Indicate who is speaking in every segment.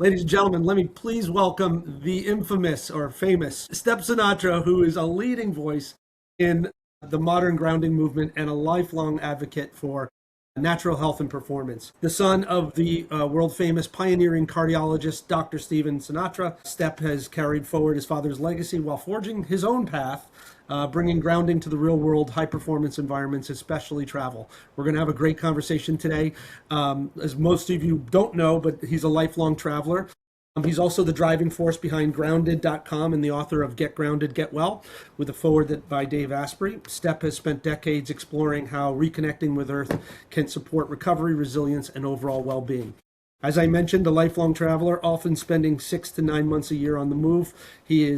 Speaker 1: Ladies and gentlemen, let me please welcome the infamous or famous Step Sinatra, who is a leading voice in the modern grounding movement and a lifelong advocate for natural health and performance. The son of the world famous pioneering cardiologist, Dr. Stephen Sinatra, Step has carried forward his father's legacy while forging his own path, bringing grounding to the real world, high performance environments, especially travel. We're going to have a great conversation today. As most of you don't know, but he's a lifelong traveler. He's also the driving force behind Grounded.com and the author of Get Grounded, Get Well, with a foreword by Dave Asprey. Step has spent decades exploring how reconnecting with Earth can support recovery, resilience, and overall well-being. As I mentioned, a lifelong traveler, often spending 6 to 9 months a year on the move. He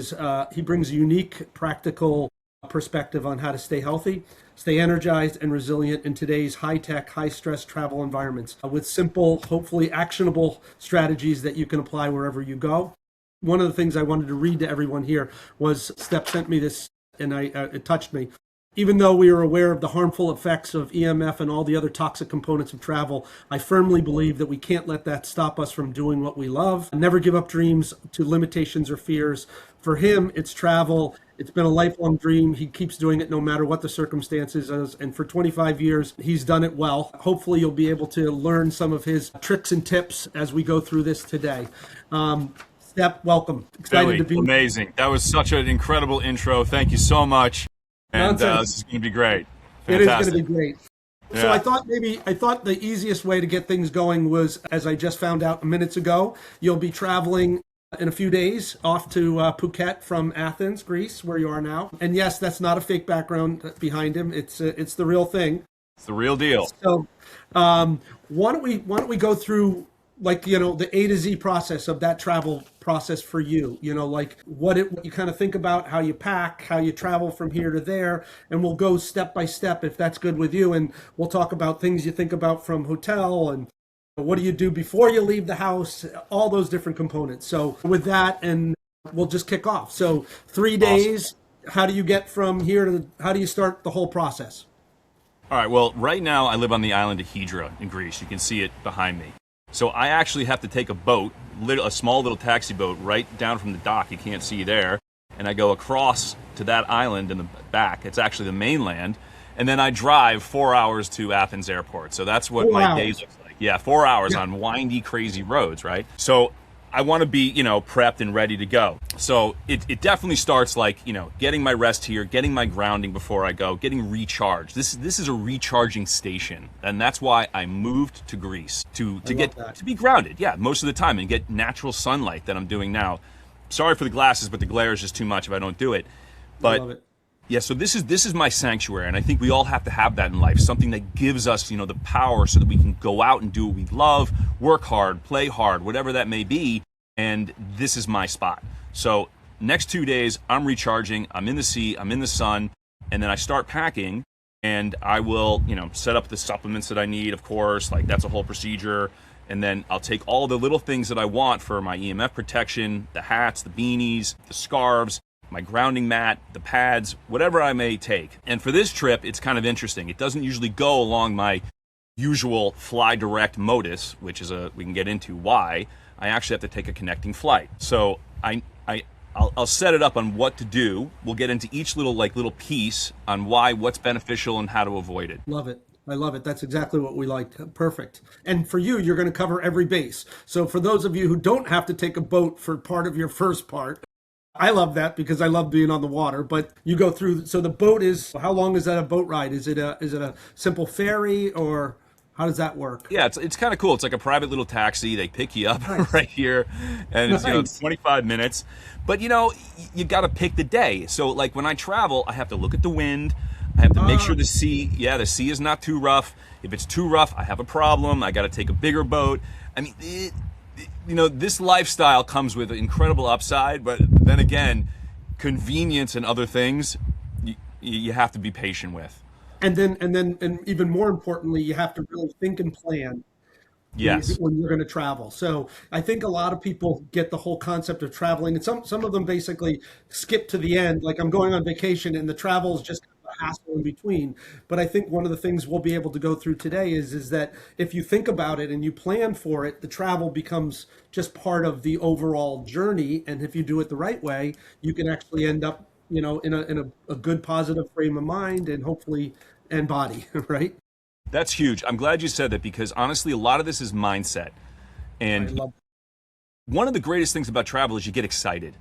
Speaker 1: brings a unique, practical perspective on how to stay healthy, stay energized and resilient in today's high-tech, high-stress travel environments with simple, hopefully actionable strategies that you can apply wherever you go. One of the things I wanted to read to everyone here was Step sent me this, and it touched me. Even though we are aware of the harmful effects of EMF and all the other toxic components of travel, I firmly believe that we can't let that stop us from doing what we love. Never give up dreams to limitations or fears. For him, it's travel. It's been a lifelong dream. He keeps doing it no matter what the circumstances is. And for 25 years, he's done it well. Hopefully, you'll be able to learn some of his tricks and tips as we go through this today. Step, welcome.
Speaker 2: Excited Billy, to be amazing. That was such an incredible intro. Thank you so much. And this is going to be great. Fantastic.
Speaker 1: It is going to be great. Yeah. So I thought the easiest way to get things going was, as I just found out minutes ago, you'll be traveling in a few days off to Phuket from Athens, Greece, where you are now. And yes, that's not a fake background behind him. It's the real thing.
Speaker 2: It's the real deal.
Speaker 1: So why don't we go through, like, the A to Z process of that travel process for you, like what you kind of think about, how you pack, how you travel from here to there, and we'll go step by step if that's good with you. And we'll talk about things you think about from hotel and what do you do before you leave the house, all those different components. So with that, and we'll just kick off. So 3 days, awesome. How do you get from here to, how do you start the whole process?
Speaker 2: All right, well, right now I live on the island of Hydra in Greece. You can see it behind me. So I actually have to take a boat, a small little taxi boat right down from the dock. You can't see there. And I go across to that island in the back. It's actually the mainland. And then I drive 4 hours to Athens airport. So that's what my day looks like. Yeah, 4 hours on windy, crazy roads, right? So I want to be, prepped and ready to go. So it definitely starts like, getting my rest here, getting my grounding before I go, getting recharged. This is a recharging station. And that's why I moved to Greece to be grounded. Yeah, most of the time, and get natural sunlight that I'm doing now. Sorry for the glasses, but the glare is just too much if I don't do it. But
Speaker 1: I love it.
Speaker 2: Yeah, so this is my sanctuary, and I think we all have to have that in life, something that gives us, the power so that we can go out and do what we love, work hard, play hard, whatever that may be, and this is my spot. So next 2 days, I'm recharging, I'm in the sea, I'm in the sun, and then I start packing, and I will, set up the supplements that I need, of course, like that's a whole procedure, and then I'll take all the little things that I want for my EMF protection, the hats, the beanies, the scarves, my grounding mat, the pads, whatever I may take. And for this trip, it's kind of interesting. It doesn't usually go along my usual fly direct modus, which is we can get into why. I actually have to take a connecting flight. So I'll set it up on what to do. We'll get into each little piece on what's beneficial and how to avoid it.
Speaker 1: Love it. I love it. That's exactly what we like. Perfect. And for you, you're going to cover every base. So for those of you who don't have to take a boat for part of your first part, I love that because I love being on the water, but you go through, so the boat is, how long is that a boat ride? Is it a simple ferry, or how does that work?
Speaker 2: Yeah, it's kind of cool. It's like a private little taxi. They pick you up right here, and it's, it's 25 minutes. But you got to pick the day. So like when I travel, I have to look at the wind. I have to make sure the sea is not too rough. If it's too rough, I have a problem. I got to take a bigger boat. I mean, this lifestyle comes with incredible upside, but then again, convenience and other things you have to be patient with.
Speaker 1: And even more importantly, you have to really think and plan.
Speaker 2: Yes.
Speaker 1: When you're going to travel. So I think a lot of people get the whole concept of traveling, and some of them basically skip to the end. Like, I'm going on vacation and the travel is just hassle in between. But I think one of the things we'll be able to go through today is that if you think about it and you plan for it, the travel becomes just part of the overall journey. And if you do it the right way, you can actually end up, in a good positive frame of mind and hopefully and body, right?
Speaker 2: That's huge. I'm glad you said that, because honestly, a lot of this is mindset.
Speaker 1: I
Speaker 2: And
Speaker 1: love
Speaker 2: one of the greatest things about travel is you get excited.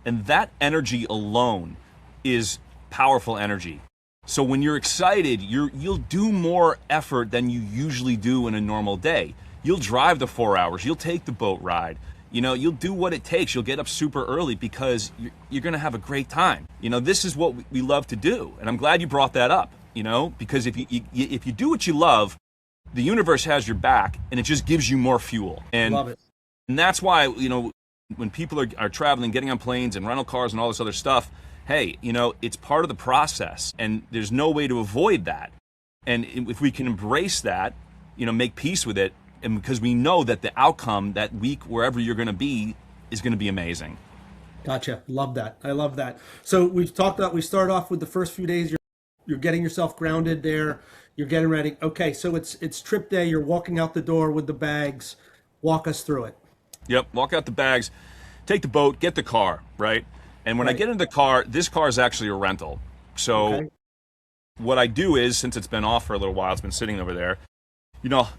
Speaker 2: And that energy alone is powerful energy. So when you're excited, you'll do more effort than you usually do in a normal day. You'll drive the 4 hours, you'll take the boat ride, you'll do what it takes. You'll get up super early because you're going to have a great time. This is what we love to do. And I'm glad you brought that up, because if you do what you love, the universe has your back and it just gives you more fuel. And
Speaker 1: love it.
Speaker 2: And that's why, when people are traveling, getting on planes and rental cars and all this other stuff, hey, it's part of the process, and there's no way to avoid that. And if we can embrace that, make peace with it, and because we know that the outcome that week, wherever you're going to be, is going to be amazing.
Speaker 1: Gotcha. Love that. I love that. So we've talked about, we start off with the first few days, you're getting yourself grounded there. You're getting ready. Okay. So it's trip day. You're walking out the door with the bags. Walk us through it.
Speaker 2: Yep. Walk out the bags, take the boat, get the car, right? And when I
Speaker 1: Right.
Speaker 2: get into the car, this car is actually a rental. So
Speaker 1: Okay.
Speaker 2: what I do is, since it's been off for a little while, it's been sitting over there,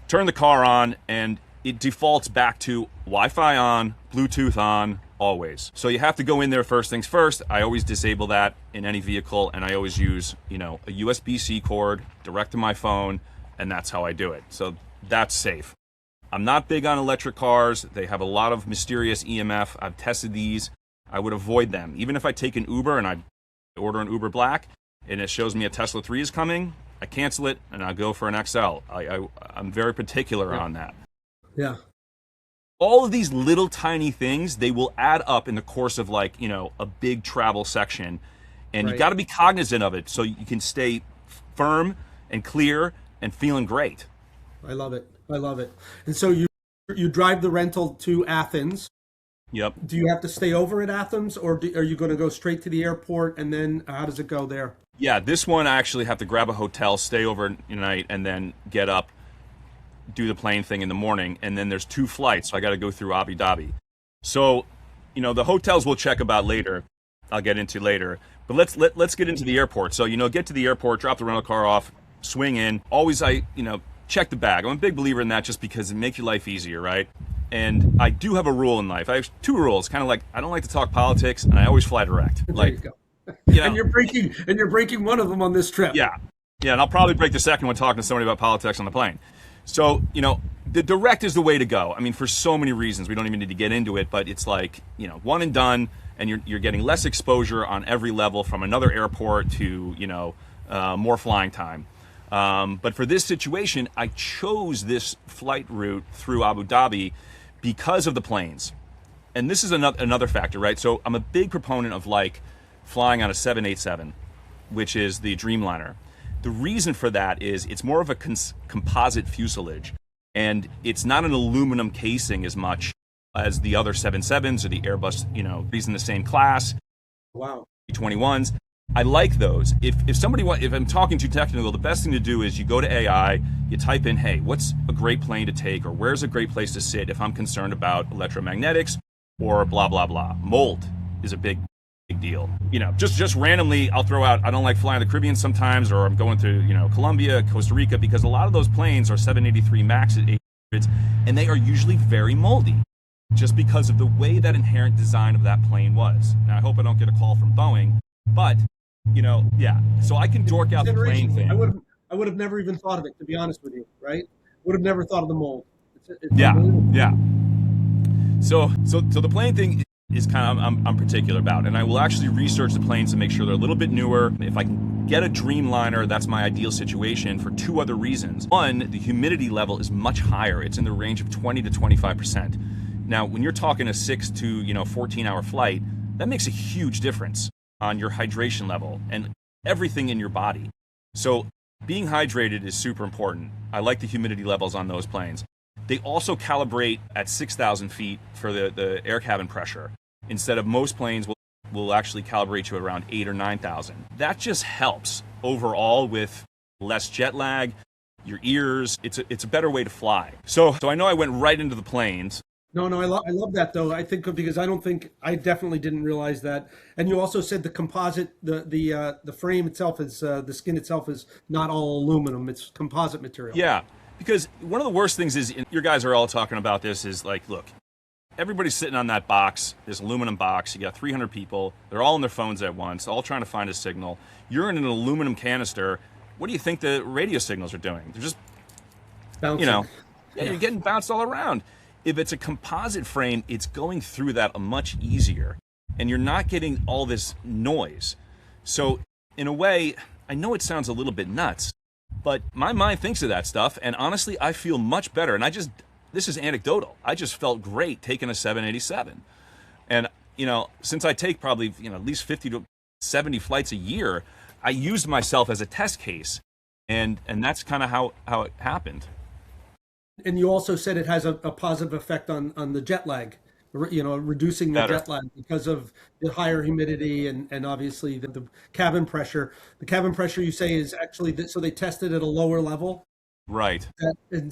Speaker 2: turn the car on and it defaults back to Wi-Fi on, Bluetooth on, always. So you have to go in there first things first. I always disable that in any vehicle, and I always use, a USB-C cord direct to my phone, and that's how I do it. So that's safe. I'm not big on electric cars. They have a lot of mysterious EMF. I've tested these. I would avoid them. Even if I take an Uber and I order an Uber Black and it shows me a Tesla 3 is coming, I cancel it and I go for an XL. I'm very particular on that.
Speaker 1: Yeah.
Speaker 2: All of these little tiny things, they will add up in the course of a big travel section. And you
Speaker 1: Right.
Speaker 2: got to be cognizant of it so you can stay firm and clear and feeling great.
Speaker 1: I love it. I love it. And so you drive the rental to Athens.
Speaker 2: Yep.
Speaker 1: Do you have to stay over at Athens, or are you going to go straight to the airport, and then how does it go there?
Speaker 2: Yeah, this one I actually have to grab a hotel, stay overnight, and then get up, do the plane thing in the morning, and then there's 2 flights, so I got to go through Abu Dhabi. So, the hotels we'll check about later. I'll get into later. But let's get into the airport. So, get to the airport, drop the rental car off, swing in. Always check the bag. I'm a big believer in that just because it makes your life easier, right? And I do have a rule in life. I have 2 rules. Kind of like, I don't like to talk politics, and I always fly direct.
Speaker 1: There you go. And you're breaking one of them on this trip.
Speaker 2: Yeah, and I'll probably break the second one talking to somebody about politics on the plane. So, the direct is the way to go. I mean, for so many reasons, we don't even need to get into it, but it's like, one and done, and you're getting less exposure on every level, from another airport to, more flying time. But for this situation, I chose this flight route through Abu Dhabi because of the planes. And this is another factor, right? So I'm a big proponent of flying on a 787, which is the Dreamliner. The reason for that is it's more of a composite fuselage, and it's not an aluminum casing as much as the other 77s or the Airbus, these in the same class,
Speaker 1: Wow.
Speaker 2: 21s. I like those. If I'm talking too technical, the best thing to do is you go to AI, you type in, hey, what's a great plane to take, or where's a great place to sit if I'm concerned about electromagnetics or blah, blah, blah. Mold is a big deal. Just randomly, I'll throw out, I don't like flying the Caribbean sometimes, or I'm going to, Colombia, Costa Rica, because a lot of those planes are 783 MAX at 800s, and they are usually very moldy, just because of the way that inherent design of that plane was. Now, I hope I don't get a call from Boeing, but, yeah. So I can dork out the plane thing.
Speaker 1: I would have never even thought of it, to be honest with you, right? Would have never thought of the mold. It's
Speaker 2: Yeah,
Speaker 1: unbelievable.
Speaker 2: yeah. So the plane thing is kind of I'm particular about, and I will actually research the planes to make sure they're a little bit newer. If I can get a Dreamliner, that's my ideal situation for 2 other reasons. One, the humidity level is much higher. It's in the range of 20 to 25%. Now, when you're talking a 6 to 14-hour flight, that makes a huge difference on your hydration level and everything in your body. So being hydrated is super important. I like the humidity levels on those planes. They also calibrate at 6,000 feet for the air cabin pressure. Instead of most planes will will actually calibrate you around 8 or 9,000. That just helps overall with less jet lag, your ears. It's a better way to fly. So I know I went right into the planes.
Speaker 1: No, no, I love that though. I think because I definitely didn't realize that. And you also said the composite, the frame itself is the skin itself is not all aluminum. It's composite material.
Speaker 2: Yeah, because one of the worst things is, your guys are all talking about this, is like, look, everybody's sitting on that box, this aluminum box. You got 300 people. They're all on their phones at once, all trying to find a signal. You're in an aluminum canister. What do you think the radio signals are doing? They're just
Speaker 1: Bouncing.
Speaker 2: You're getting bounced all around. If it's a composite frame, it's going through that much easier, and you're not getting all this noise. So in a way, I know it sounds a little bit nuts, but my mind thinks of that stuff, and honestly, I feel much better. And this is anecdotal. I just felt great taking a 787. And, since I take probably, at least 50 to 70 flights a year, I used myself as a test case, and that's kind of how it happened.
Speaker 1: And you also said it has a positive effect on the jet lag, reducing the jet lag because of the higher humidity and obviously the cabin pressure. The cabin pressure, you say, is actually, so they tested at a lower level.
Speaker 2: Right.
Speaker 1: And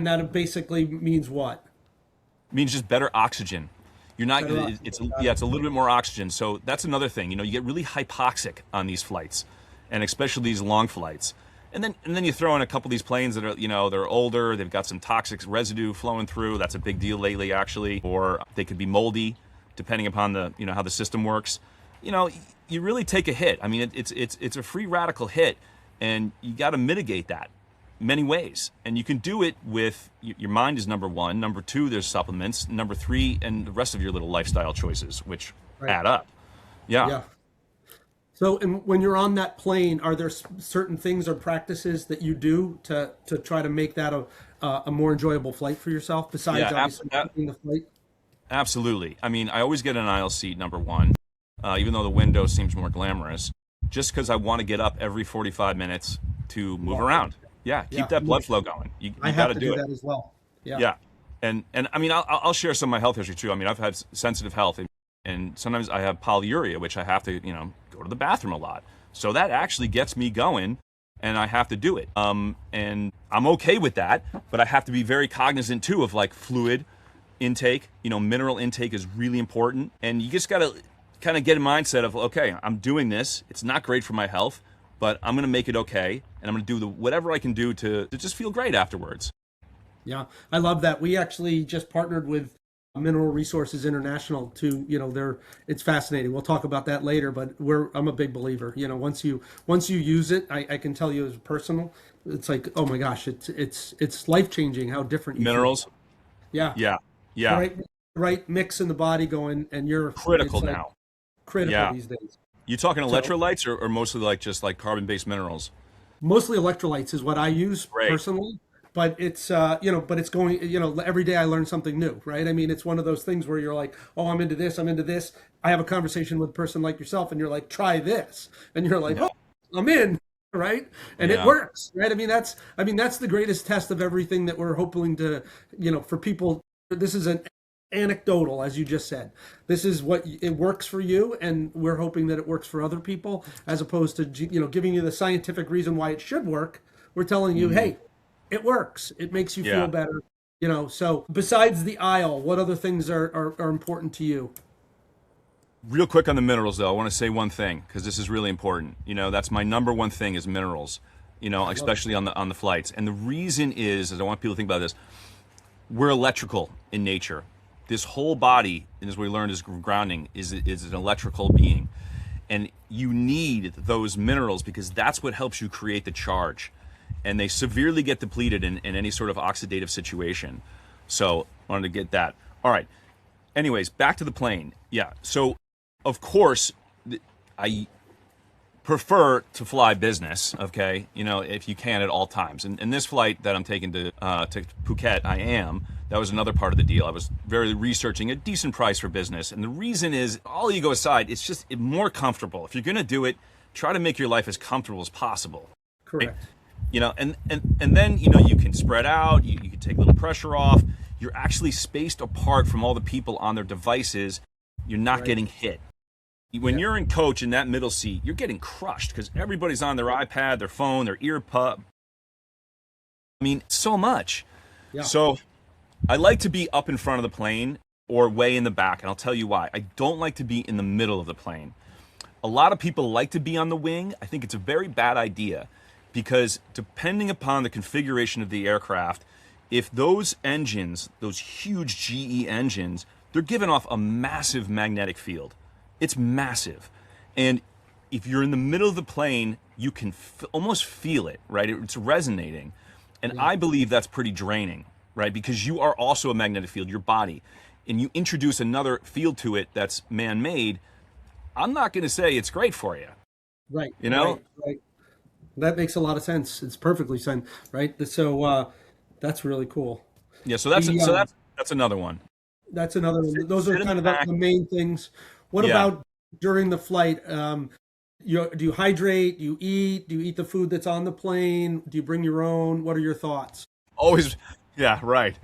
Speaker 1: that basically means what?
Speaker 2: It means just better oxygen. You're not, it's a little bit more oxygen. So that's another thing, you get really hypoxic on these flights, and especially these long flights. And then you throw in a couple of these planes that are, they're older, they've got some toxic residue flowing through. That's a big deal lately, actually. Or they could be moldy, depending upon the, how the system works. You really take a hit. I mean, it's a free radical hit, and you got to mitigate that many ways. And you can do it with, your mind is number one. Number two, there's supplements. Number three, and the rest of your little lifestyle choices, which add up. Yeah.
Speaker 1: So, and when you're on that plane, are there certain things or practices that you do to try to make that a more enjoyable flight for yourself, besides obviously the flight?
Speaker 2: Absolutely. I mean, I always get an aisle seat, number one, even though the window seems more glamorous, just because I want to get up every 45 minutes to move around. Yeah, keep that blood flow going. You got to do
Speaker 1: that as well.
Speaker 2: Yeah. And I mean, I'll share some of my health history too. I mean, I've had sensitive health, and sometimes I have polyuria, which I have to, go to the bathroom a lot. So that actually gets me going, and I have to do it. And I'm okay with that, but I have to be very cognizant too of like fluid intake. Mineral intake is really important, and you just got to kind of get a mindset of, okay, I'm doing this. It's not great for my health, but I'm going to make it okay, and I'm going to do whatever I can do to just feel great afterwards.
Speaker 1: Yeah, I love that. We actually just partnered with Mineral Resources International to, it's fascinating. We'll talk about that later, but I'm a big believer. Once you use it, I can tell you as personal, it's like, oh my gosh, it's life-changing how different you
Speaker 2: minerals
Speaker 1: feel.
Speaker 2: Yeah.
Speaker 1: Right mix in the body going, and you're
Speaker 2: critical now.
Speaker 1: Critical these days.
Speaker 2: You talking electrolytes or mostly just carbon-based minerals?
Speaker 1: Mostly electrolytes is what I use personally. But it's, but it's going, every day I learn something new, right? I mean, it's one of those things where you're like, oh, I'm into this. I have a conversation with a person like yourself, and you're like, try this. And you're like, oh, I'm in, right? And it works, right? I mean, that's the greatest test of everything that we're hoping to, for people. This is an anecdotal, as you just said. This is what it works for you, and we're hoping that it works for other people, as opposed to, giving you the scientific reason why it should work. We're telling you, hey, it works. It makes you feel better. So besides the aisle, what other things are important to you?
Speaker 2: Real quick on the minerals, though, I want to say one thing, because this is really important. That's my number one thing is minerals, especially on the flights. And the reason is I want people to think about this. We're electrical in nature. This whole body, and as we learned, is grounding, is an electrical being. And you need those minerals because that's what helps you create the charge. And they severely get depleted in any sort of oxidative situation. So I wanted to get that. All right. Anyways, back to the plane. Yeah. So, of course, I prefer to fly business, okay? If you can at all times. And this flight that I'm taking to Phuket, that was another part of the deal. I was very researching a decent price for business. And the reason is, all ego aside, it's just more comfortable. If you're going to do it, try to make your life as comfortable as possible.
Speaker 1: Correct.
Speaker 2: Right? And then, you can spread out, you can take a little pressure off. You're actually spaced apart from all the people on their devices. You're not getting hit. When you're in coach in that middle seat, you're getting crushed because everybody's on their iPad, their phone, their ear pub. I mean, so much.
Speaker 1: Yeah.
Speaker 2: So I like to be up in front of the plane or way in the back, and I'll tell you why. I don't like to be in the middle of the plane. A lot of people like to be on the wing. I think it's a very bad idea because depending upon the configuration of the aircraft, if those engines, those huge GE engines, they're giving off a massive magnetic field. It's massive. And if you're in the middle of the plane, you can almost feel it, right? It's resonating. And I believe that's pretty draining, right? Because you are also a magnetic field, your body, and you introduce another field to it that's man-made. I'm not going to say it's great for you.
Speaker 1: Right.
Speaker 2: You know?
Speaker 1: Right. That makes a lot of sense. It's perfectly sense, right? So that's really cool.
Speaker 2: Yeah. So that's another one.
Speaker 1: That's another one. Those are kind of the main things. What about during the flight? Do you hydrate? Do you eat? Do you eat the food that's on the plane? Do you bring your own? What are your thoughts?
Speaker 2: Always. Yeah. Right.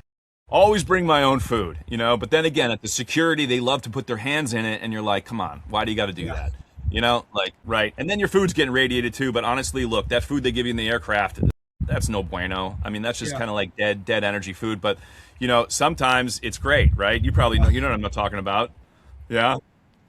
Speaker 2: Always bring my own food, you know, but then again, at the security, they love to put their hands in it, and you're like, come on, why do you got to do that? You know, like, right. And then your food's getting radiated too, but honestly, look, that food they give you in the aircraft, that's no bueno. I mean, that's just kind of like dead energy food, but, you know, sometimes it's great, right? You probably know, you know what I'm talking about. Yeah.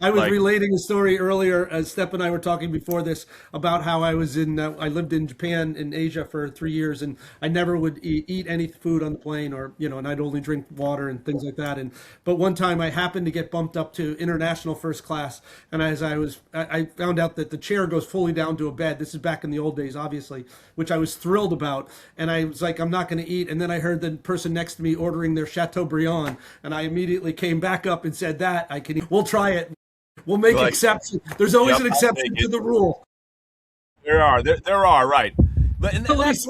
Speaker 1: I was relating a story earlier. Steph and I were talking before this about how I was I lived in Japan, in Asia for 3 years, and I never would eat any food on the plane, or, you know, and I'd only drink water and things like that. But one time I happened to get bumped up to international first class, and I found out that the chair goes fully down to a bed. This is back in the old days, obviously, which I was thrilled about. And I was like, I'm not going to eat. And then I heard the person next to me ordering their Chateaubriand, and I immediately came back up and said that I can eat. We'll try it. We'll make exception. There's always an exception to the rule.
Speaker 2: There are, right. But and that's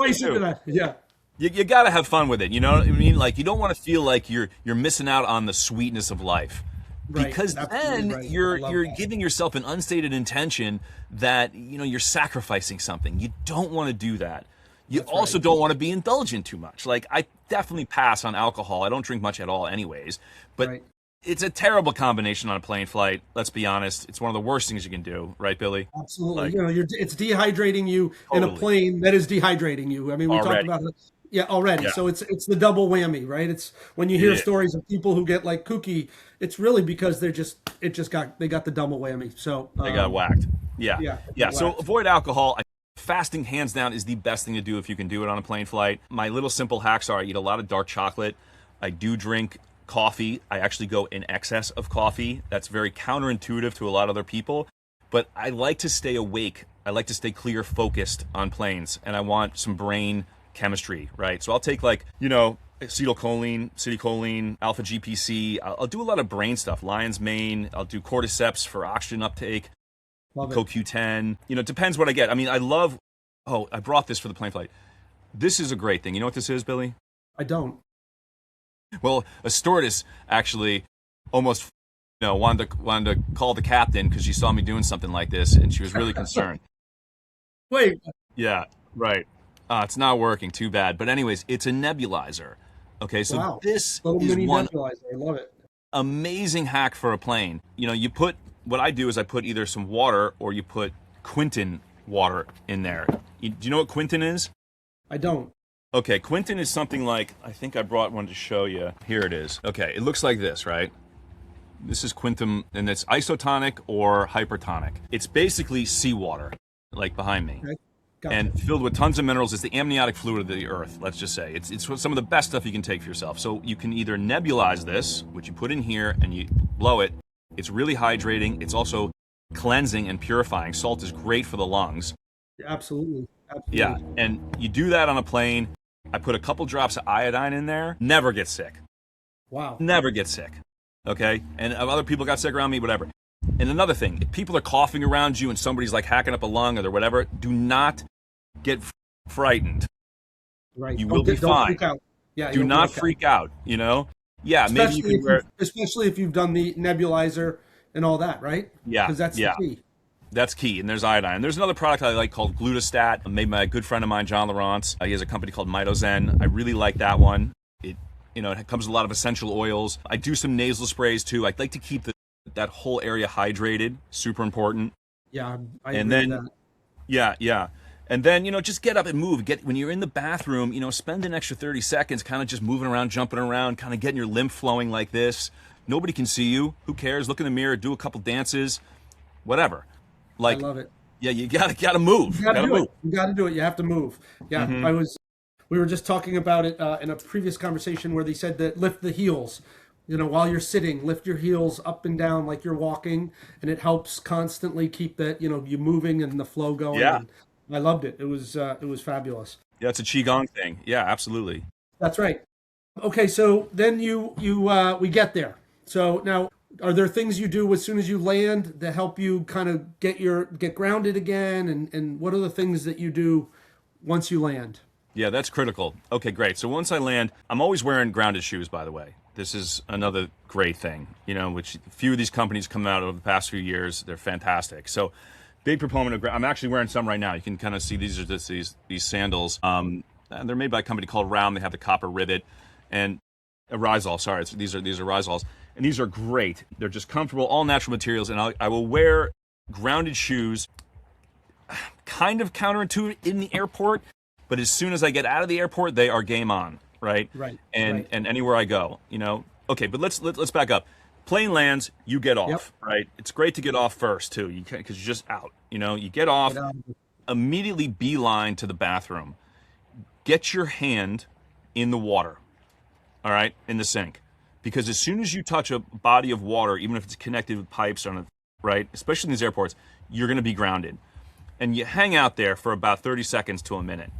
Speaker 1: yeah.
Speaker 2: You got to have fun with it. You know what I mean? Like, you don't want to feel like you're missing out on the sweetness of life, because then you're giving yourself an unstated intention that, you know, you're sacrificing something. You don't want to do that. You also don't want to be indulgent too much. Like, I definitely pass on alcohol. I don't drink much at all, anyways. But it's a terrible combination on a plane flight. Let's be honest. It's one of the worst things you can do, right, Billy?
Speaker 1: Absolutely. Like, you know, it's dehydrating you in a plane that is dehydrating you. I mean, we talked about it. Yeah, already. Yeah. So it's the double whammy, right? It's when you hear stories of people who get like kooky, it's really because they got the double whammy. So
Speaker 2: they got whacked. Yeah. So avoid alcohol. Fasting, hands down, is the best thing to do if you can do it on a plane flight. My little simple hacks are: I eat a lot of dark chocolate. I do drink coffee. I actually go in excess of coffee. That's very counterintuitive to a lot of other people, but I like to stay awake. I like to stay clear, focused on planes, and I want some brain chemistry, right? So I'll take, like, you know, acetylcholine, alpha GPC. I'll do a lot of brain stuff, lion's mane. I'll do cordyceps for oxygen uptake, CoQ10. You know, it depends what I get. I mean, I brought this for the plane flight. This is a great thing. You know what this is, Billy?
Speaker 1: I don't.
Speaker 2: Well, a stewardess actually almost, you know, wanted to call the captain because she saw me doing something like this, and she was really concerned.
Speaker 1: Wait.
Speaker 2: Yeah, right. It's not working. Too bad. But anyways, it's a nebulizer. Okay, so this is one
Speaker 1: nebulizer. I love it.
Speaker 2: Amazing hack for a plane. You know, what I do is I put either some water or you put Quinton water in there. Do you know what Quinton is?
Speaker 1: I don't.
Speaker 2: Okay, Quinton is something like, I think I brought one to show you. Here it is. Okay, it looks like this, right? This is Quinton, and it's isotonic or hypertonic. It's basically seawater, like behind me. Okay. Gotcha. And filled with tons of minerals. It's the amniotic fluid of the earth, let's just say. It's some of the best stuff you can take for yourself. So you can either nebulize this, which you put in here and you blow it. It's really hydrating. It's also cleansing and purifying. Salt is great for the lungs.
Speaker 1: Absolutely.
Speaker 2: Yeah, and you do that on a plane. I put a couple drops of iodine in there. Never get sick.
Speaker 1: Wow.
Speaker 2: Never get sick. Okay? And other people got sick around me, whatever. And another thing, if people are coughing around you and somebody's like hacking up a lung or whatever, do not get frightened.
Speaker 1: Right.
Speaker 2: You will be fine.
Speaker 1: Freak out. Yeah,
Speaker 2: do not freak out, you know? Yeah,
Speaker 1: especially
Speaker 2: maybe you can wear...
Speaker 1: Especially if you've done the nebulizer and all that, right?
Speaker 2: Yeah.
Speaker 1: Because that's the key.
Speaker 2: That's key, and there's iodine. There's another product I like called Glutastat, made by a good friend of mine, John Laurence. He has a company called Mitozen. I really like that one. It comes with a lot of essential oils. I do some nasal sprays too. I like to keep that whole area hydrated, super important.
Speaker 1: Yeah, I
Speaker 2: And
Speaker 1: agree with
Speaker 2: then,
Speaker 1: that.
Speaker 2: yeah. And then, just get up and move. When you're in the bathroom, spend an extra 30 seconds kind of just moving around, jumping around, kind of getting your lymph flowing like this. Nobody can see you. Who cares? Look in the mirror, do a couple dances, whatever.
Speaker 1: I
Speaker 2: Like,
Speaker 1: love it.
Speaker 2: yeah, you gotta move.
Speaker 1: You got to
Speaker 2: Gotta
Speaker 1: do
Speaker 2: move.
Speaker 1: it. You got to do it. You have to move. Yeah,
Speaker 2: Hmm.
Speaker 1: we were just talking about it in a previous conversation where they said that lift the heels. While you're sitting, lift your heels up and down like you're walking, and it helps constantly keep that you moving and the flow going.
Speaker 2: Yeah.
Speaker 1: And I loved it. It was fabulous.
Speaker 2: Yeah, it's a qigong thing. Yeah, absolutely.
Speaker 1: That's right. Okay, so then we get there. So now, are there things you do as soon as you land to help you kind of get grounded again? And what are the things that you do once you land?
Speaker 2: Yeah, that's critical. Okay, great. So once I land, I'm always wearing grounded shoes, by the way. This is another great thing, which a few of these companies come out over the past few years. They're fantastic. So big proponent of I'm actually wearing some right now. You can kind of see these are just these sandals. And they're made by a company called Round. They have the copper rivet and a Rizal. Sorry, these are Rizals. And these are great. They're just comfortable, all natural materials. And I will wear grounded shoes, kind of counterintuitive in the airport, but as soon as I get out of the airport, they are game on, right?
Speaker 1: Right.
Speaker 2: And
Speaker 1: Right.
Speaker 2: and anywhere I go, Okay, but let's back up. Plane lands, you get off,
Speaker 1: Yep.
Speaker 2: right? It's great to get off first too. You can because you're just out. You get off,
Speaker 1: Get out of it.
Speaker 2: immediately beeline to the bathroom. Get your hand in the water, all right, in the sink, because as soon as you touch a body of water, even if it's connected with pipes on it, right, especially in these airports, you're going to be grounded, and you hang out there for about 30 seconds to a minute,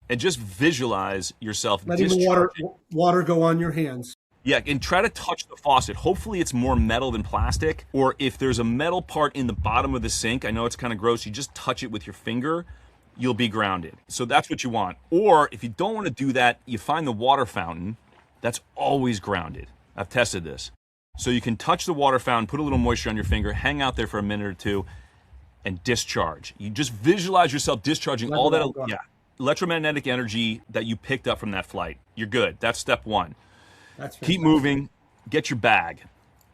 Speaker 2: and just visualize yourself
Speaker 1: Letting the
Speaker 2: discharging.
Speaker 1: water go on your hands.
Speaker 2: Yeah, and try to touch the faucet. Hopefully it's more metal than plastic, or if there's a metal part in the bottom of the sink, I know it's kind of gross, you just touch it with your finger, you'll be grounded. So that's what you want. Or if you don't want to do that, you find the water fountain. That's always grounded. I've tested this. So you can touch the water fountain, put a little moisture on your finger, hang out there for a minute or two, and discharge. You just visualize yourself discharging
Speaker 1: Let
Speaker 2: all
Speaker 1: it
Speaker 2: that
Speaker 1: all go.
Speaker 2: electromagnetic energy that you picked up from that flight. You're good. That's step one.
Speaker 1: That's
Speaker 2: Keep
Speaker 1: fantastic.
Speaker 2: moving. Get your bag,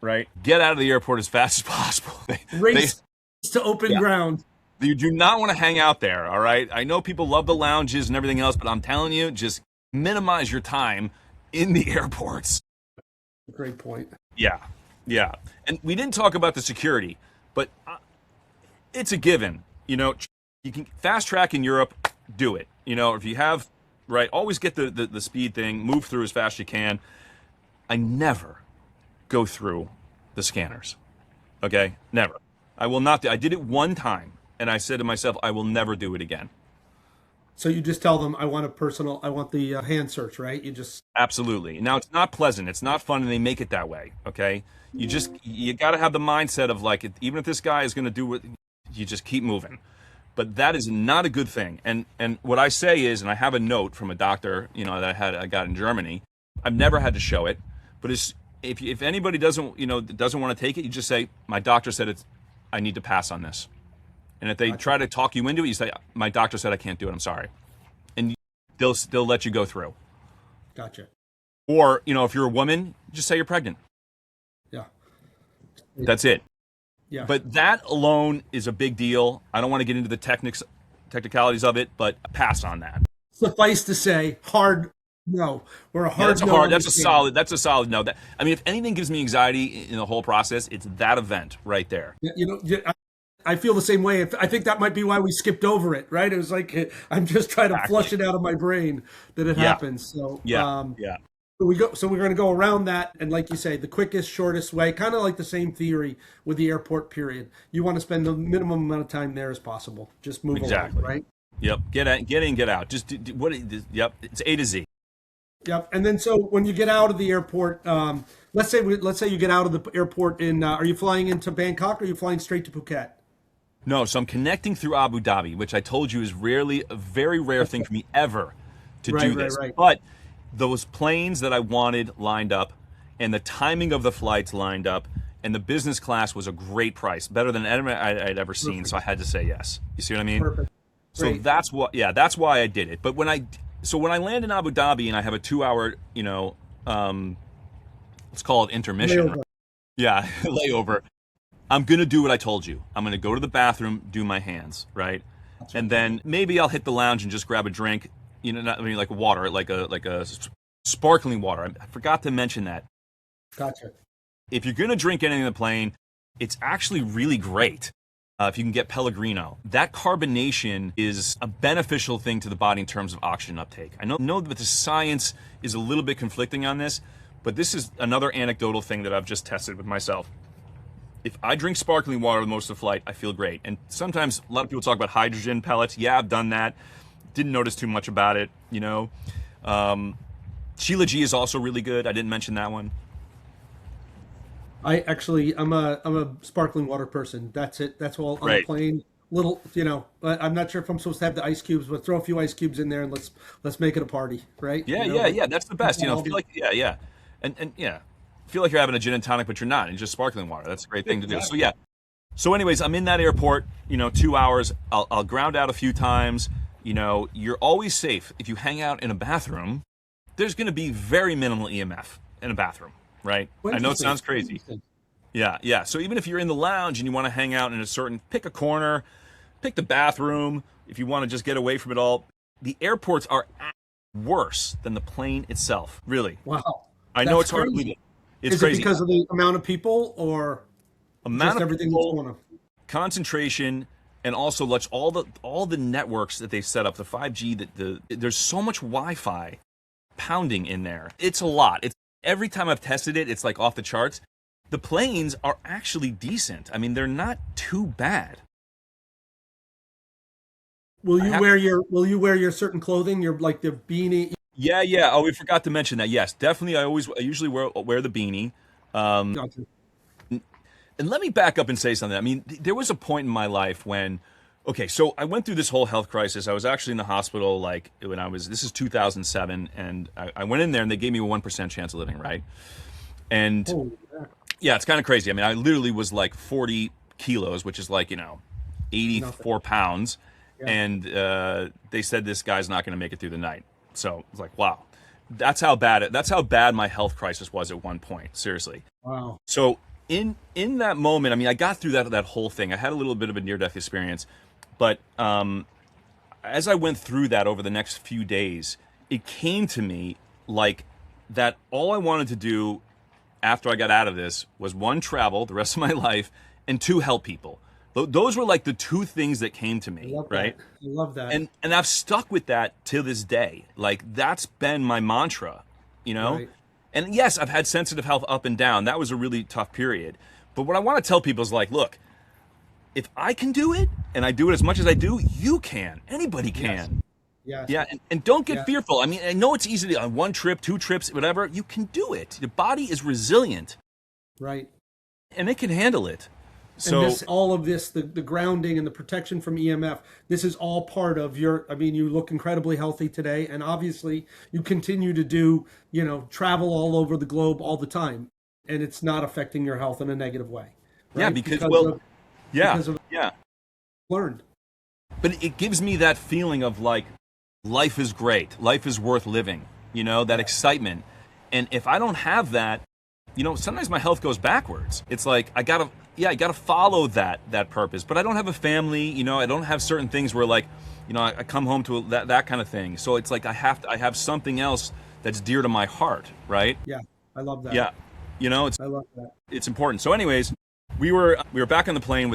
Speaker 2: right? Get out of the airport as fast as possible.
Speaker 1: Race to open
Speaker 2: Yeah.
Speaker 1: ground.
Speaker 2: You do not want to hang out there, all right? I know people love the lounges and everything else, but I'm telling you, just minimize your time in the airports.
Speaker 1: Great point.
Speaker 2: Yeah. And we didn't talk about the security, but it's a given. You can fast track in Europe, do it. If you have, right, always get the speed thing, move through as fast as you can. I never go through the scanners. Okay? Never. I will not do. I did it one time, and I said to myself, I will never do it again.
Speaker 1: So you just tell them, I want the hand search, right? You just
Speaker 2: Absolutely. Now it's not pleasant. It's not fun, and they make it that way. Okay? You got to have the mindset of like, even if this guy is going to do it, you just keep moving. But that is not a good thing. And what I say is, and I have a note from a doctor, that I got in Germany. I've never had to show it, but if anybody doesn't want to take it, you just say, my doctor said I need to pass on this. And if they try to talk you into it, you say, my doctor said I can't do it. I'm sorry. And they'll let you go through.
Speaker 1: gotcha.
Speaker 2: Or, if you're a woman, just say you're pregnant.
Speaker 1: Yeah.
Speaker 2: That's it.
Speaker 1: Yeah.
Speaker 2: But that alone is a big deal. I don't want to get into the technicalities of it, but pass on that.
Speaker 1: Suffice to say, hard no. We're a hard
Speaker 2: That's a
Speaker 1: no.
Speaker 2: hard.
Speaker 1: on
Speaker 2: That's
Speaker 1: the
Speaker 2: a
Speaker 1: scale.
Speaker 2: solid. That's a solid no. If anything gives me anxiety in the whole process, it's that event right there.
Speaker 1: I feel the same way. I think that might be why we skipped over it, right? It was like I'm just trying to
Speaker 2: Exactly.
Speaker 1: flush it out of my brain that it
Speaker 2: Yeah.
Speaker 1: happens. So
Speaker 2: Yeah.
Speaker 1: So we're going to go around that, and like you say, the quickest, shortest way, kind of like the same theory with the airport period. You want to spend the minimum amount of time there as possible. Just move
Speaker 2: Exactly.
Speaker 1: along, right?
Speaker 2: Yep. Get in, get out. Just what? Yep. It's A to Z.
Speaker 1: Yep. And then so when you get out of the airport, let's say you get out of the airport are you flying into Bangkok or are you flying straight to Phuket?
Speaker 2: No, so I'm connecting through Abu Dhabi, which I told you is rarely a very rare thing for me ever to do this.
Speaker 1: Right.
Speaker 2: But those planes that I wanted lined up, and the timing of the flights lined up, and the business class was a great price, better than any I'd ever seen.
Speaker 1: Perfect.
Speaker 2: So I had to say yes. You see what I mean?
Speaker 1: Perfect.
Speaker 2: So
Speaker 1: Great.
Speaker 2: that's why I did it. But when I land in Abu Dhabi and I have a 2-hour, let's call it intermission.
Speaker 1: Layover.
Speaker 2: Yeah, layover. I'm going to do what I told you. I'm going to go to the bathroom, do my hands, right? And then maybe I'll hit the lounge and just grab a drink, not, I mean, like water, like a sparkling water. I forgot to mention that.
Speaker 1: Gotcha.
Speaker 2: If you're going to drink anything on the plane, it's actually really great if you can get Pellegrino. That carbonation is a beneficial thing to the body in terms of oxygen uptake. I know that the science is a little bit conflicting on this, but this is another anecdotal thing that I've just tested with myself. If I drink sparkling water most of the flight, I feel great. And sometimes a lot of people talk about hydrogen pellets. Yeah, I've done that. Didn't notice too much about it, Sheila G is also really good. I didn't mention that one.
Speaker 1: I'm a sparkling water person. That's it. That's all on the plane. Little, I'm not sure if I'm supposed to have the ice cubes, but throw a few ice cubes in there and let's make it a party, right?
Speaker 2: Yeah. That's the best. Feel like, and feel like you're having a gin and tonic, but you're not. It's just sparkling water. That's a great thing to do. So yeah. So anyways, I'm in that airport. 2 hours. I'll ground out a few times. You're always safe if you hang out in a bathroom. There's going to be very minimal EMF in a bathroom. Right? I know it sounds crazy. Yeah. So even if you're in the lounge and you want to hang out in pick a corner, pick the bathroom, if you want to just get away from it all, the airports are worse than the plane itself. Really.
Speaker 1: Wow.
Speaker 2: I know it's hard to believe it. It's
Speaker 1: Is
Speaker 2: crazy.
Speaker 1: It because of the amount of people or just everything that's going on?
Speaker 2: Concentration, and also all the networks that they set up, the 5G, there's so much Wi-Fi pounding in there. It's a lot. Every time I've tested it, it's like off the charts. The planes are actually decent. I mean, they're not too bad.
Speaker 1: Will you wear your certain clothing? Your like the beanie?
Speaker 2: Yeah. Oh, we forgot to mention that. Yes, definitely. I usually wear the beanie.
Speaker 1: Gotcha.
Speaker 2: And let me back up and say something. I mean, there was a point in my life when, so I went through this whole health crisis. I was actually in the hospital this is 2007, and I went in there and they gave me a 1% chance of living, right? And yeah, it's kind of crazy. I mean, I literally was like 40 kilos, which is like, 84 pounds. Yeah. And they said this guy's not going to make it through the night. So it's like, wow, that's how bad my health crisis was at one point. Seriously.
Speaker 1: Wow.
Speaker 2: So in that moment, I mean, I got through that whole thing. I had a little bit of a near-death experience. But as I went through that over the next few days, it came to me like that all I wanted to do after I got out of this was, 1, travel the rest of my life, and 2, help people. Those were like the 2 things that came to me, right?
Speaker 1: I love that.
Speaker 2: And I've stuck with that to this day. Like, that's been my mantra, Right. And yes, I've had sensitive health up and down. That was a really tough period. But what I want to tell people is like, look, if I can do it, and I do it as much as I do, you can. Anybody can.
Speaker 1: Yes.
Speaker 2: Yeah, and don't get fearful. I mean, I know it's easy on 1 trip, 2 trips, whatever. You can do it. Your body is resilient.
Speaker 1: Right.
Speaker 2: And it can handle it. So
Speaker 1: and all of this, the grounding and the protection from EMF, this is all part of you look incredibly healthy today. And obviously you continue to do, travel all over the globe all the time. And it's not affecting your health in a negative way. Right?
Speaker 2: Yeah, because
Speaker 1: learned.
Speaker 2: But it gives me that feeling of like, life is great. Life is worth living, that excitement. And if I don't have that, sometimes my health goes backwards. It's like, I gotta follow that purpose. But I don't have a family, I don't have certain things where like, I come home to that kind of thing. So it's like, I have something else that's dear to my heart, right?
Speaker 1: Yeah, I love that.
Speaker 2: Yeah, I love that. It's important. So anyways, we were back on the plane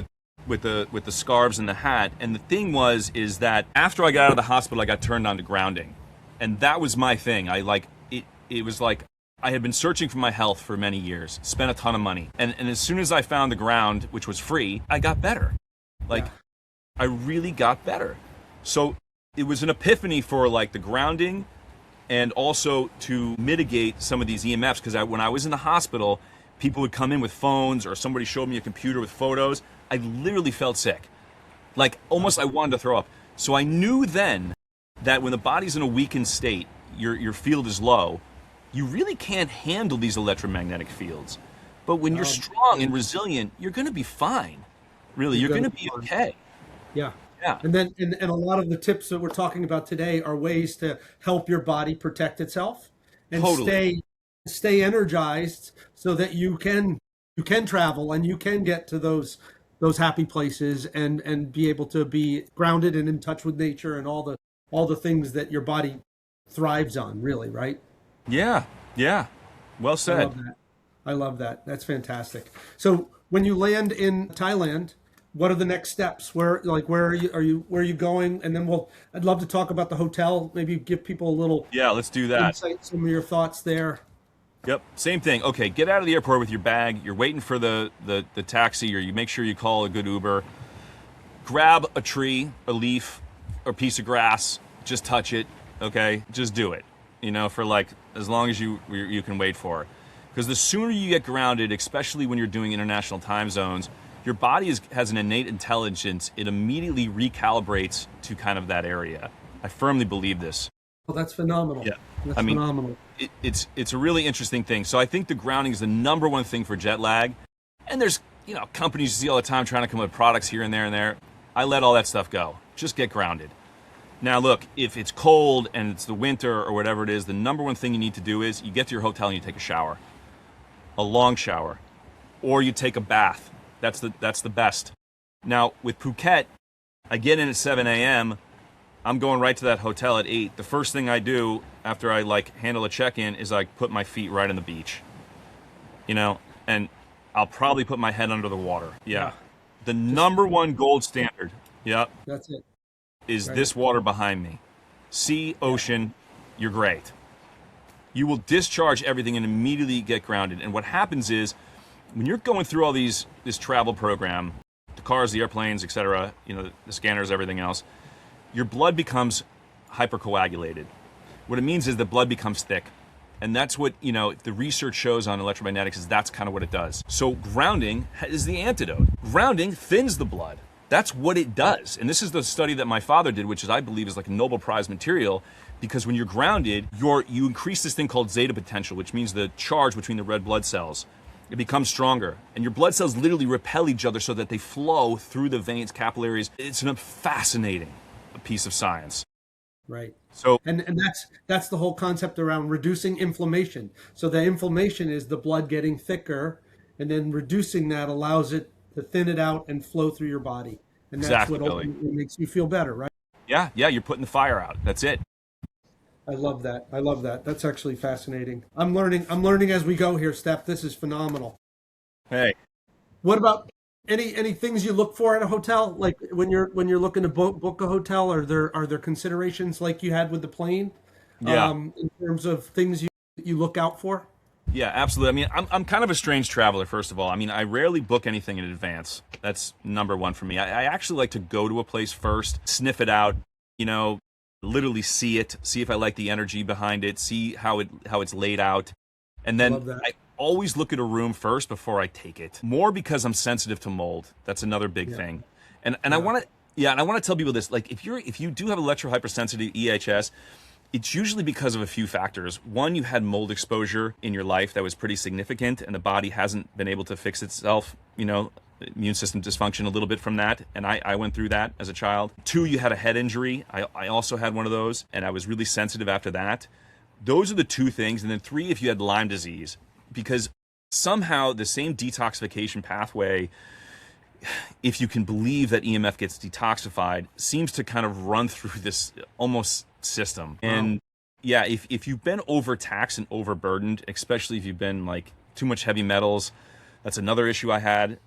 Speaker 2: with the scarves and the hat, and the thing is that after I got out of the hospital, I got turned on to grounding, and that was my thing. It was like I had been searching for my health for many years, spent a ton of money, and as soon as I found the ground, which was free, I got better. I really got better. So it was an epiphany for like the grounding, and also to mitigate some of these EMFs, because when I was in the hospital, people would come in with phones, or somebody showed me a computer with photos. I literally felt sick. Like, almost I wanted to throw up. So I knew then that when the body's in a weakened state, your field is low, you really can't handle these electromagnetic fields. But when you're strong and resilient, you're going to be fine. Really, you're going to be okay.
Speaker 1: Yeah.
Speaker 2: Yeah.
Speaker 1: And then and a lot of the tips that we're talking about today are ways to help your body protect itself and
Speaker 2: Totally.
Speaker 1: stay energized so that you can you can travel and you can get to those happy places and be able to be grounded and in touch with nature and all the things that your body thrives on, really, right?
Speaker 2: Yeah, yeah. Well
Speaker 1: I
Speaker 2: said.
Speaker 1: love that. I love that. That's fantastic. So when you land in Thailand, what are the next steps? Where where are you going? And then I'd love to talk about the hotel, maybe give people a little
Speaker 2: Yeah, let's do that.
Speaker 1: insight, some of your thoughts there.
Speaker 2: Yep, same thing. Okay, get out of the airport with your bag. You're waiting for the taxi, or you make sure you call a good Uber. Grab a tree, a leaf, or piece of grass. Just touch it. Okay, just do it. You know, for like as long as you can wait for. Because the sooner you get grounded, especially when you're doing international time zones, your body has an innate intelligence. It immediately recalibrates to kind of that area. I firmly believe this.
Speaker 1: Well, that's phenomenal.
Speaker 2: Yeah.
Speaker 1: That's
Speaker 2: I mean,
Speaker 1: phenomenal.
Speaker 2: it's a really interesting thing. So I think the grounding is the number one thing for jet lag. And there's, companies you see all the time trying to come up with products here and there and there. I let all that stuff go. Just get grounded. Now look, if it's cold and it's the winter or whatever it is, the number one thing you need to do is you get to your hotel and you take a shower. A long shower. Or you take a bath. That's the best. Now with Phuket, I get in at 7 a.m. I'm going right to that hotel at 8. The first thing I do after I handle a check-in is I put my feet right on the beach. And I'll probably put my head under the water. Yeah. The number one gold standard,
Speaker 1: That's it.
Speaker 2: is
Speaker 1: Right.
Speaker 2: this water behind me. Sea, ocean, you're great. You will discharge everything and immediately get grounded. And what happens is when you're going through all this travel program, the cars, the airplanes, etc., the scanners, everything else, your blood becomes hypercoagulated. What it means is the blood becomes thick. And that's what, the research shows on electromagnetics is that's kind of what it does. So grounding is the antidote. Grounding thins the blood. That's what it does. And this is the study that my father did, which I believe is like a Nobel Prize material, because when you're grounded, you increase this thing called zeta potential, which means the charge between the red blood cells. It becomes stronger. And your blood cells literally repel each other so that they flow through the veins, capillaries. It's a fascinating piece of science.
Speaker 1: Right.
Speaker 2: So
Speaker 1: And that's the whole concept around reducing inflammation. So the inflammation is the blood getting thicker, and then reducing that allows it to thin it out and flow through your body. And that's
Speaker 2: Exactly,
Speaker 1: what
Speaker 2: Billy.
Speaker 1: ultimately makes you feel better, right?
Speaker 2: yeah, you're putting the fire out. That's it.
Speaker 1: I love that. I love that. That's actually fascinating. I'm learning as we go here, Steph. This is phenomenal.
Speaker 2: Hey.
Speaker 1: What about any things you look for at a hotel? Like when you're looking to book a hotel, are there considerations like you had with the plane?
Speaker 2: Yeah.
Speaker 1: In terms of things you look out for?
Speaker 2: Yeah, absolutely. I mean, I'm kind of a strange traveler, first of all. I mean, I rarely book anything in advance. That's number one for me. I actually like to go to a place first, sniff it out, literally see it, see if I like the energy behind it, see how it's laid out. And then
Speaker 1: Love that.
Speaker 2: I always look at a room first before I take it. More because I'm sensitive to mold. That's another big thing. And I want to tell people this, like if you do have electrohypersensitivity EHS, it's usually because of a few factors. One, you had mold exposure in your life that was pretty significant and the body hasn't been able to fix itself, immune system dysfunction a little bit from that. And I went through that as a child. Two, you had a head injury. I also had one of those and I was really sensitive after that. Those are the two things. And then three, if you had Lyme disease, because somehow the same detoxification pathway, if you can believe that EMF gets detoxified, seems to kind of run through this almost system. And yeah, if you've been overtaxed and overburdened, especially if you've been like too much heavy metals, that's another issue I had,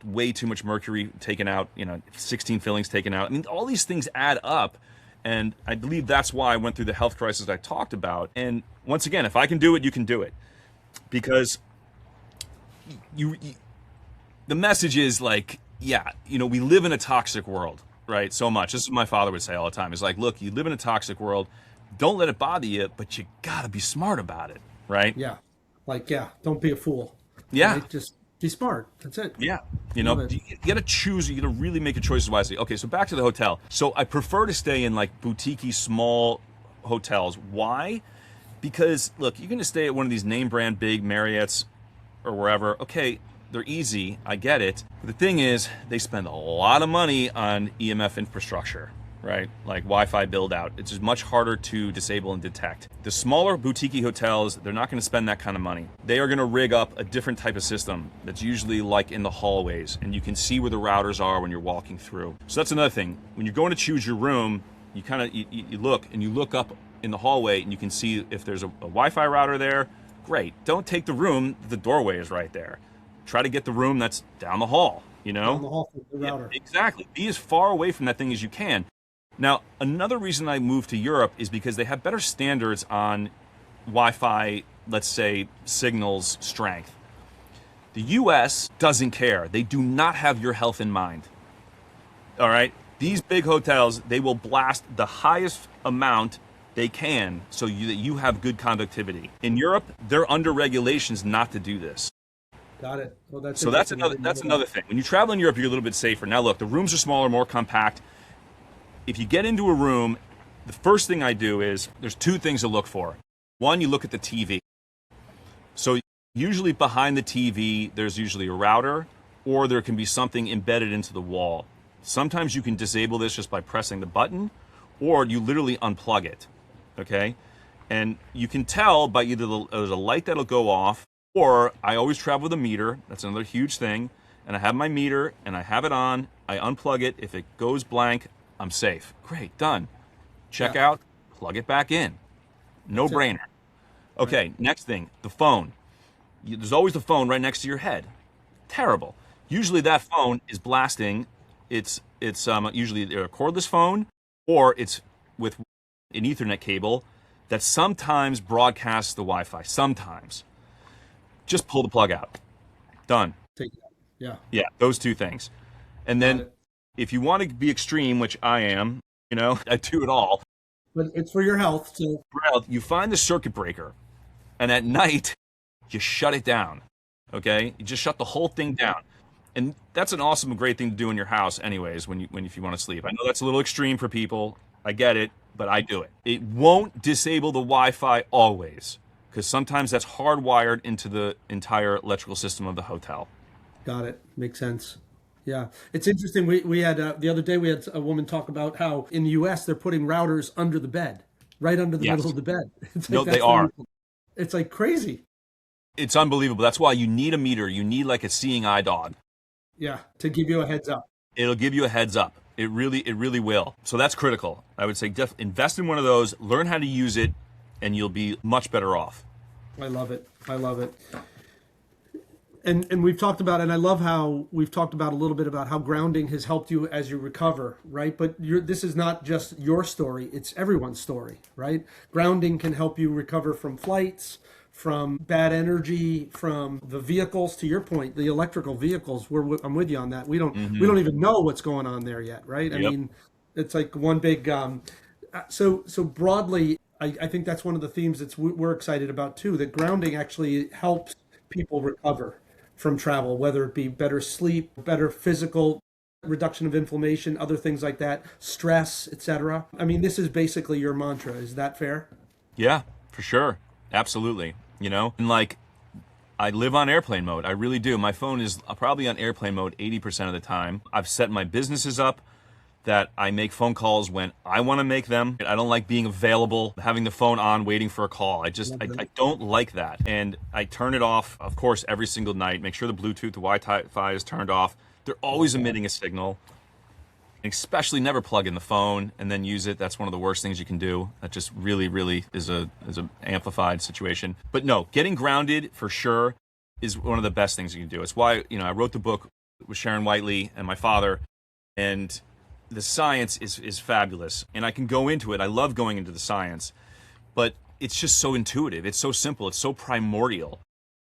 Speaker 2: way too much mercury taken out, 16 fillings taken out. I mean, all these things add up. And I believe that's why I went through the health crisis I talked about. And once again, if I can do it, you can do it. Because the message is like, we live in a toxic world, right? So much. This is what my father would say all the time. It's like, look, you live in a toxic world. Don't let it bother you, but you gotta be smart about it, right?
Speaker 1: Yeah. Don't be a fool.
Speaker 2: Yeah.
Speaker 1: Right? Just be smart. That's it.
Speaker 2: Yeah. You
Speaker 1: Love it.
Speaker 2: gotta choose, you gotta really make your choices wisely. Okay, so back to the hotel. So I prefer to stay in like boutique-y small hotels. Why? Because look, you're gonna stay at one of these name brand big Marriott's or wherever. Okay, they're easy, I get it. But the thing is, they spend a lot of money on EMF infrastructure. right? Like Wi-Fi build out. It's just much harder to disable and detect. The smaller boutique hotels, they're not going to spend that kind of money. They are going to rig up a different type of system that's usually like in the hallways, and you can see where the routers are when you're walking through. So that's another thing. When you're going to choose your room, you kind of you look and you look up in the hallway and you can see if there's a Wi-Fi router there. Great. Don't take the room. The doorway is right there. Try to get the room that's down the hall. You know,
Speaker 1: down the hall from the router.
Speaker 2: Yeah, exactly. Be as far away from that thing as you can. Now, another reason I moved to Europe is because they have better standards on Wi-Fi, let's say, signals strength. The US doesn't care. They do not have your health in mind. All right? These big hotels, they will blast the highest amount they can so that you have good conductivity. In Europe, they're under regulations not to do this.
Speaker 1: Got it. Well, that's
Speaker 2: another thing. When you travel in Europe, you're a little bit safer. Now, look, the rooms are smaller, more compact. If you get into a room, the first thing I do is there's two things to look for. One, you look at the TV. So usually behind the TV, there's usually a router, or there can be something embedded into the wall. Sometimes you can disable this just by pressing the button, or you literally unplug it, okay? And you can tell by either there's a light that'll go off, or I always travel with a meter. That's another huge thing. And I have my meter, and I have it on. I unplug it. If it goes blank, I'm safe. Great, done. Check out, plug it back in. No brainer. Okay, right. Next thing, the phone. There's always the phone right next to your head. Terrible. Usually that phone is blasting. It's usually a cordless phone, or it's with an Ethernet cable that sometimes broadcasts the Wi-Fi. Sometimes. Just pull the plug out. Done.
Speaker 1: Take it out. Yeah.
Speaker 2: Yeah, those two things. And then if you want to be extreme, which I am, you know, I do it all.
Speaker 1: But it's for your health. So
Speaker 2: you find the circuit breaker, and at night, you shut it down. Okay? You just shut the whole thing down. And that's an awesome, great thing to do in your house anyways, if you want to sleep. I know that's a little extreme for people. I get it, but I do it. It won't disable the Wi-Fi always, because sometimes that's hardwired into the entire electrical system of the hotel.
Speaker 1: Got it. Makes sense. Yeah. It's interesting. We had, the other day, we had a woman talk about how in the US, they're putting routers under the bed, right under the middle of the bed. It's
Speaker 2: no, they are.
Speaker 1: It's like crazy.
Speaker 2: It's unbelievable. That's why you need a meter. You need like a seeing eye dog.
Speaker 1: Yeah. To give you a heads up.
Speaker 2: It'll give you a heads up. It really will. So that's critical. I would say invest in one of those, learn how to use it, and you'll be much better off.
Speaker 1: I love it. I love it. And we've talked about, and I love how we've talked about a little bit about how grounding has helped you as you recover, right? But this is not just your story, it's everyone's story, right? Grounding can help you recover from flights, from bad energy, from the vehicles, to your point, the electrical vehicles. I'm with you on that. We don't even know what's going on there yet, right? I mean, it's like one big, so broadly, I think that's one of the themes that we're excited about too, that grounding actually helps people recover from travel, whether it be better sleep, better physical reduction of inflammation, other things like that, stress, etc. I mean, this is basically your mantra. Is that fair?
Speaker 2: Yeah, for sure. Absolutely. You know, and like I live on airplane mode. I really do. My phone is probably on airplane mode 80% of the time. I've set my businesses up that I make phone calls when I want to make them. I don't like being available, having the phone on, waiting for a call. I don't like that. And I turn it off, of course, every single night. Make sure the Bluetooth, the Wi-Fi is turned off. They're always emitting a signal. And especially never plug in the phone and then use it. That's one of the worst things you can do. That just really is a amplified situation. But no, getting grounded for sure is one of the best things you can do. It's why, you know, I wrote the book with Sharon Whiteley and my father, and the science is fabulous, and I can go into it. I love going into the science, but it's just so intuitive. It's so simple. It's so primordial.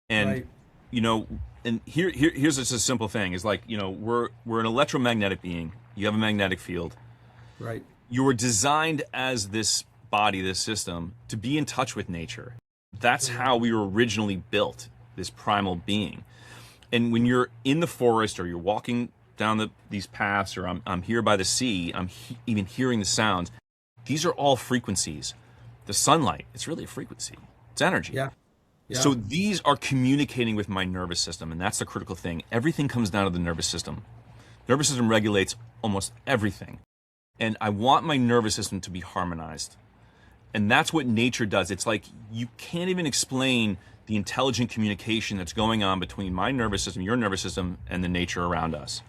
Speaker 2: And, you know, and here's just a simple thing is like, you know, we're an electromagnetic being. You have a magnetic field.
Speaker 1: Right.
Speaker 2: You were designed as this body, this system, to be in touch with nature. That's how we were originally built, this primal being. And when you're in the forest or you're walking down these paths, or I'm here by the sea, I'm even hearing the sounds. These are all frequencies. The sunlight, it's really a frequency. It's energy.
Speaker 1: Yeah.
Speaker 2: So these are communicating with my nervous system, and that's the critical thing. Everything comes down to the nervous system. Nervous system regulates almost everything. And I want my nervous system to be harmonized. And that's what nature does. It's like you can't even explain the intelligent communication that's going on between my nervous system, your nervous system, and the nature around us.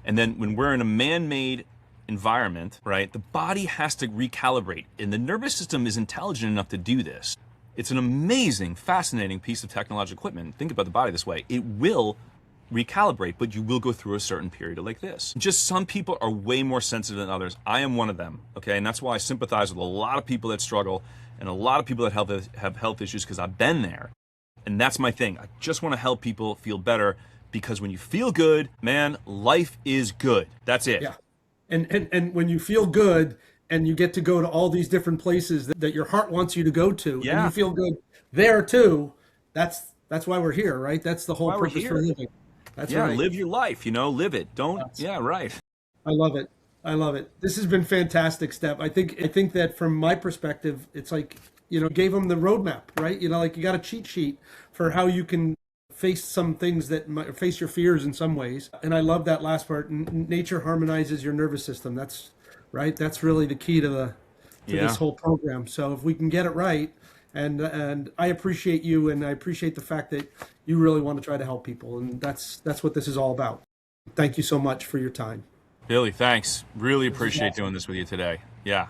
Speaker 2: And then when we're in a man-made environment, right, the body has to recalibrate. And the nervous system is intelligent enough to do this. It's an amazing, fascinating piece of technological equipment. Think about the body this way. It will recalibrate, but you will go through a certain period like this. Just some people are way more sensitive than others. I am one of them, okay? And that's why I sympathize with a lot of people that struggle and a lot of people that have health issues, because I've been there. And that's my thing. I just want to help people feel better, because when you feel good, man, life is good. That's it.
Speaker 1: Yeah. And when you feel good and you get to go to all these different places that your heart wants you to go to,
Speaker 2: Yeah.
Speaker 1: and you feel good there too, that's why we're here, right? That's the whole
Speaker 2: Why we're
Speaker 1: purpose
Speaker 2: here.
Speaker 1: for living. That's
Speaker 2: Yeah,
Speaker 1: right.
Speaker 2: live your life, live it. Don't, yeah, right.
Speaker 1: I love it. I love it. This has been fantastic, Steph. I think that from my perspective, it's like, gave them the roadmap, right? Like you got a cheat sheet for how you can face some things that might face your fears in some ways. And I love that last part. Nature harmonizes your nervous system. That's right. That's really the key to this whole program. So if we can get it right, and I appreciate you, and I appreciate the fact that you really want to try to help people, and that's what this is all about. Thank you so much for your time.
Speaker 2: Billy, thanks. Really appreciate doing this with you today. Yeah.